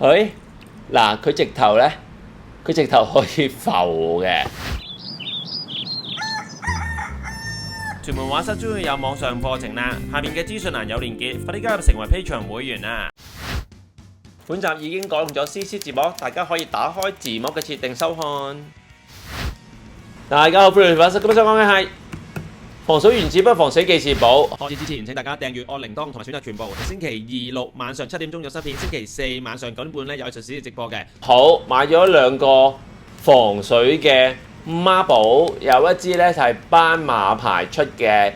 嗱，佢直頭咧，佢直頭可以浮嘅。屯門畫室終於有網上課程啦，下面嘅資訊欄有連結，快啲加入成為 Patreon 會員啦！本集已經改用咗 CC 字幕，大家可以打開字幕嘅設定收看。大家好，歡迎嚟畫室，今日想講嘅係防水原子筆防水記事簿。開始之前，請大家訂閱、按鈴鐺同埋選擇全部。星期二六晚上7點鐘有新片，星期四晚上9點半咧有藝術史直播嘅。好，買咗兩個防水嘅孖寶，有一支咧就係斑馬牌出嘅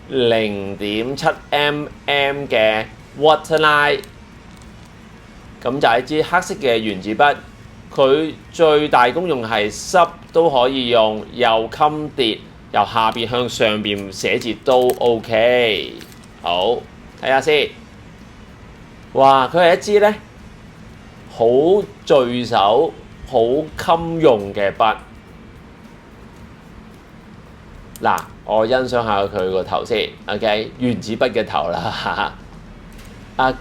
0.7mm嘅 Waterline， 咁就係一支黑色嘅原子筆。佢最大功用係濕都可以用，又襟跌，由下邊向上邊寫字都 OK。好，睇下先。哇！佢係一支咧好聚手、好襟用嘅筆。嗱，我欣賞下佢個頭先 ，OK， 原子筆嘅頭啦，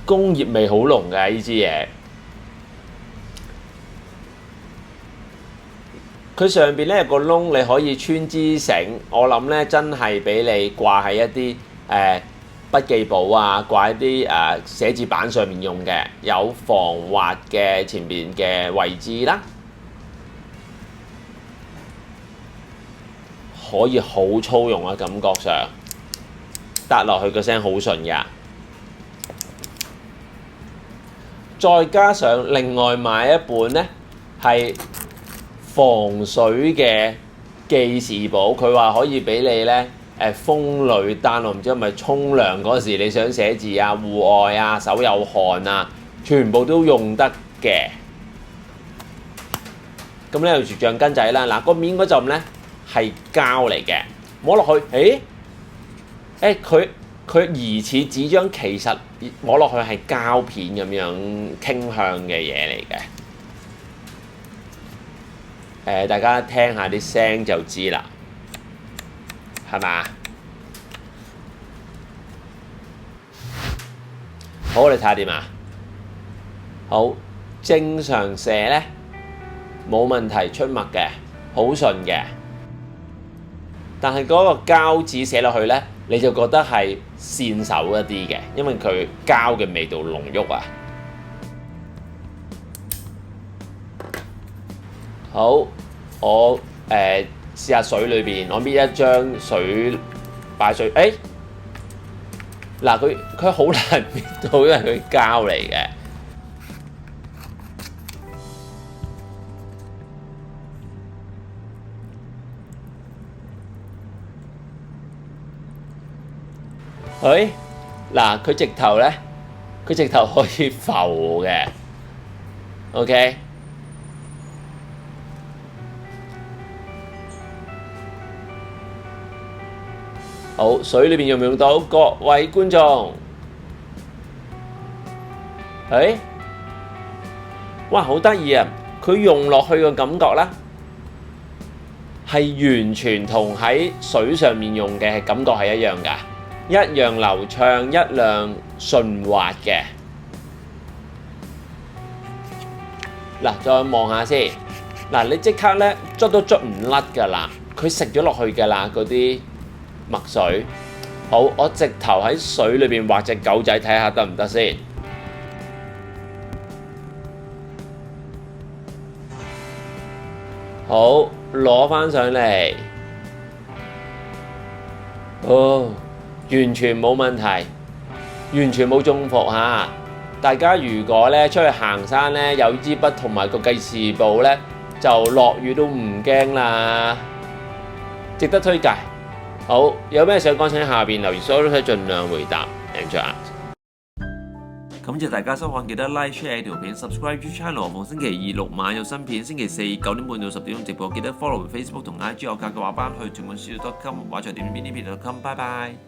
工業味好濃嘅呢支嘢。佢上邊咧有個窿，你可以穿支繩。我諗咧真係俾你掛喺一啲筆記簿啊，掛喺啲寫字板上面用嘅，有防滑嘅前邊嘅位置啦，可以好粗用啊，感覺上搭落去個聲好順㗎。再加上另外買一本咧係防水嘅記事簿，佢話可以俾你咧風裏單，我唔知係咪沖涼嗰時你想寫字啊、戶外啊、手有汗啊，全部都用得嘅。咁咧有住橡筋仔啦，嗱個面嗰陣咧係膠嚟嘅，摸落去，佢疑似紙張，其實摸落去係膠片咁樣傾向嘅嘢嚟嘅。大家聽下啲聲就知啦，係嘛？好，你睇下點啊？好，正常寫咧冇問題，出墨嘅，好順嘅。但係嗰個膠紙寫落去咧，你就覺得係跣手一啲嘅，因為佢膠嘅味道濃郁啊。好，我試下水裏邊，我搣一張水擺水，嗱佢好難搣到，因為佢膠嚟嘅。嗱佢直頭咧，佢直頭可以浮嘅 ，OK。好，水裏邊用唔用到？各位觀眾，哇，好得意啊！佢用落去嘅感覺啦，係完全同喺水上面用嘅感覺係一樣㗎，一樣流暢，一樣順滑嘅。嗱，再望下先，嗱，你即刻咧捽都捽唔甩㗎啦，佢食咗落去㗎啦，嗰啲墨水。好，我直頭喺水裏邊畫隻狗仔睇下得唔得先。好，攞返上嚟。完全冇問題，完全冇中伏嚇。大家如果咧出去行山咧，有支筆同埋個記事簿咧，就落雨都唔驚啦，值得推介。好，有咩想講請喺下邊留言，所有都可以盡量回答。Enjoy。感謝大家收看，記得 like share 條片 ，subscribe channel。逢星期二六晚有新片，星期四9點半到10點鐘直播，記得 follow Facebook 同 IG 我教嘅畫班去屯門書.com，畫在點邊呢邊.com。拜拜。